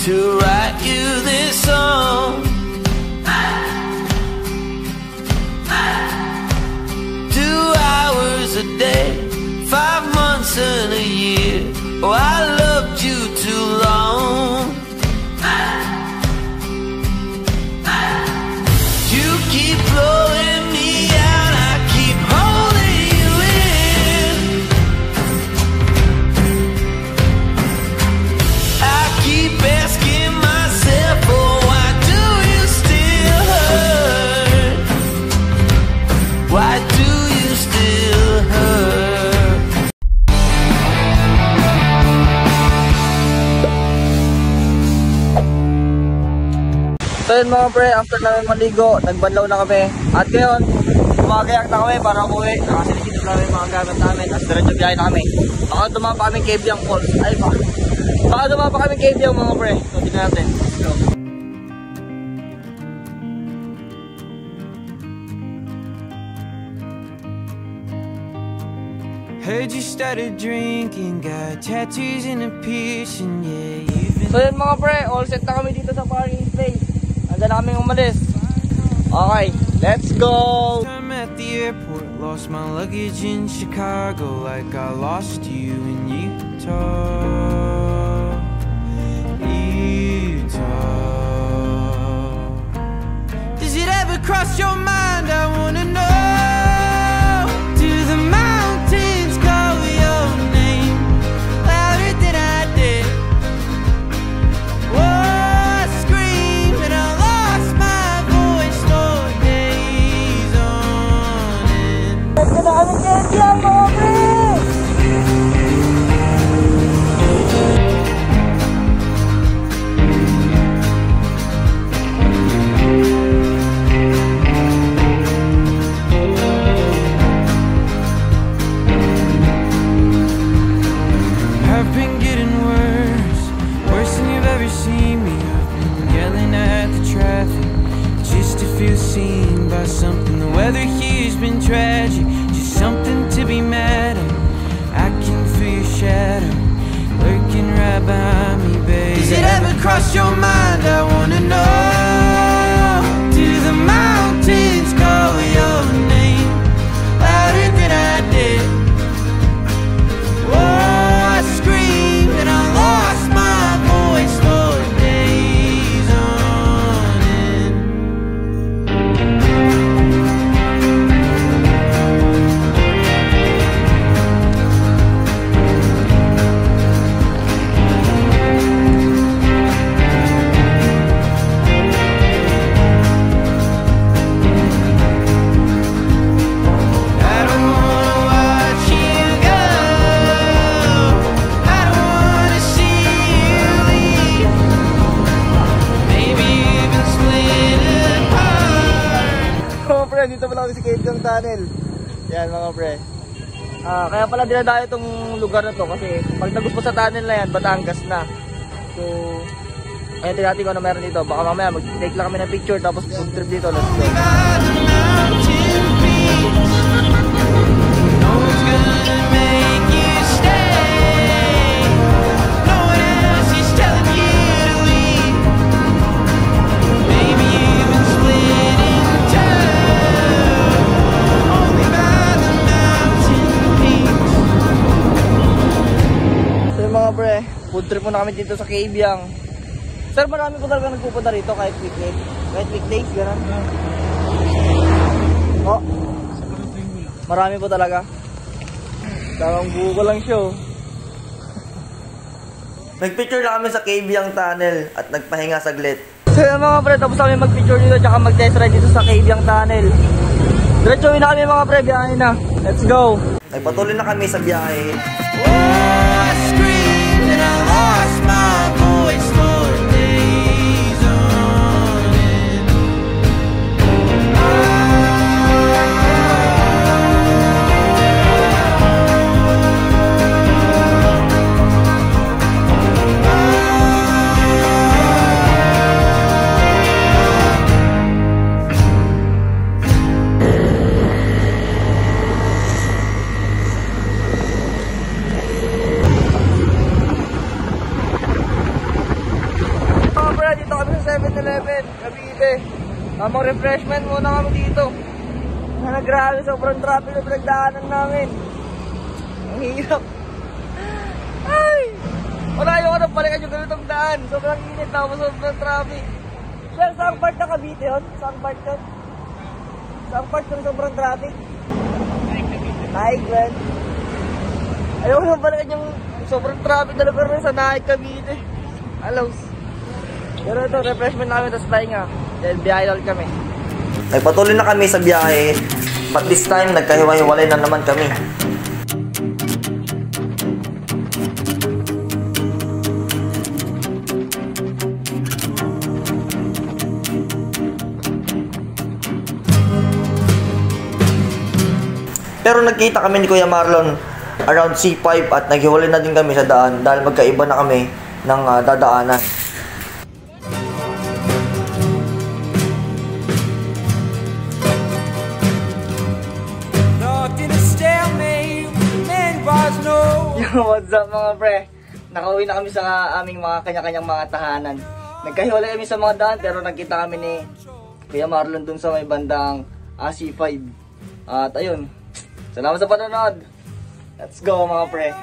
to write you this song. 2 hours a day, 5 months and a year. Oh, I loved you too long. You keep blowing me out, I keep holding you in. I keep asking myself, oh, why do you still hurt? Why do you still hurt? So yun mga pre, after namin maligo, nagbanlaw na kami. At ngayon, umagayak na kami para umuwi. Nakasilisid na namin mga gamit namin. At diretso biyahe na kami. Baka dumaan pa kaming Cavyang Falls. Ay ba? Baka dumaan pa kaming Cavyang mga pre. So tignan natin. So. Heard you started drinking, got tattoos and a piercing, yeah, you've been... So yun mga pre, all set na kami dito sa parking place. Handa na kami umalis. Okay, let's go! I'm at the airport, lost my luggage in Chicago, like I lost you in Utah. Does it ever cross your mind? I wanna know. Do the mountains call your name louder than I did? Oh, I scream and I lost my voice for days on end. Let's go na kami Cavyang mga pre! I've been getting worse, worse than you've ever seen me. I've been yelling at the traffic just to feel seen by something. The weather here's been tragic, just something to be mad at. I can feel your shadow lurking right behind me, babe. Does it ever cross your mind? I wanna know. Do the mountains call your name louder than I did? Oh, I screamed and I lost my voice for days on end. I don't wanna watch you go. I don't wanna see you leave. Maybe even split apart. Mga pre, dito pala kami sa Cavyang Tunnel. Yan mga pre. Kaya pala dinadayo itong lugar na to kasi pag naguspo sa tunnel na yan, Batangas na. So, ayun tingnan ko na meron dito. Baka mamaya mag-take lang kami ng picture tapos food trip dito. Let's go. By the mountain peaks, no one's gonna make you stay. No one else is telling you to leave. Maybe even split in two. Only by the mountain peaks. So yung mga pre, food trip muna kami dito sa Cavyang. Sir, marami po talaga nagpupunta rito kahit weekend. Kahit weekdays, gano'n. Oh, marami po talaga. Tamang buko lang siya. Nagpicture lang kami sa Cavyang Tunnel at nagpahinga saglit. So yun mga pre, tapos kami magpicture dito tsaka mag-test ride dito sa Cavyang Tunnel. Diretsuhin na kami mga pre, biyahe na. Let's go! Nagpatuloy na kami sa biyahe. Oh, I screamed and I lost my voice for days on end. 7-Eleven, Cavite. Tamang refreshment muna kami dito. Grabe, sobrang traffic na pinagdaanan namin. Ang hirap. Ay! Wala yung balikan yung ganitong daan. Sobrang init, tapos sobrang traffic. Sir, saan part na Cavite yun? Saan part yun? Saan part yung sobrang traffic? Naik, man. Ayaw ko naman balikan yung sobrang traffic na lugar rin sa Naik, Cavite. Alos. Pero ito, refreshment namin, tapos pahinga. Dahil biyahe ulit kami. Nagpatuloy na kami sa biyahe. But this time, nagkahiwa-hiwalay na naman kami. Pero nagkita kami ni Kuya Marlon around C5 at naghiwalay na din kami sa daan dahil magkaiba na kami ng dadaanan. What's up mga pre? Nakauwi na kami sa aming mga kanya-kanyang mga tahanan. Nagkahiwalay kami sa mga daan pero nagkita kami ni Kuya Marlon dun sa may bandang C5. At ayun, salamat sa panonood. Let's go mga pre.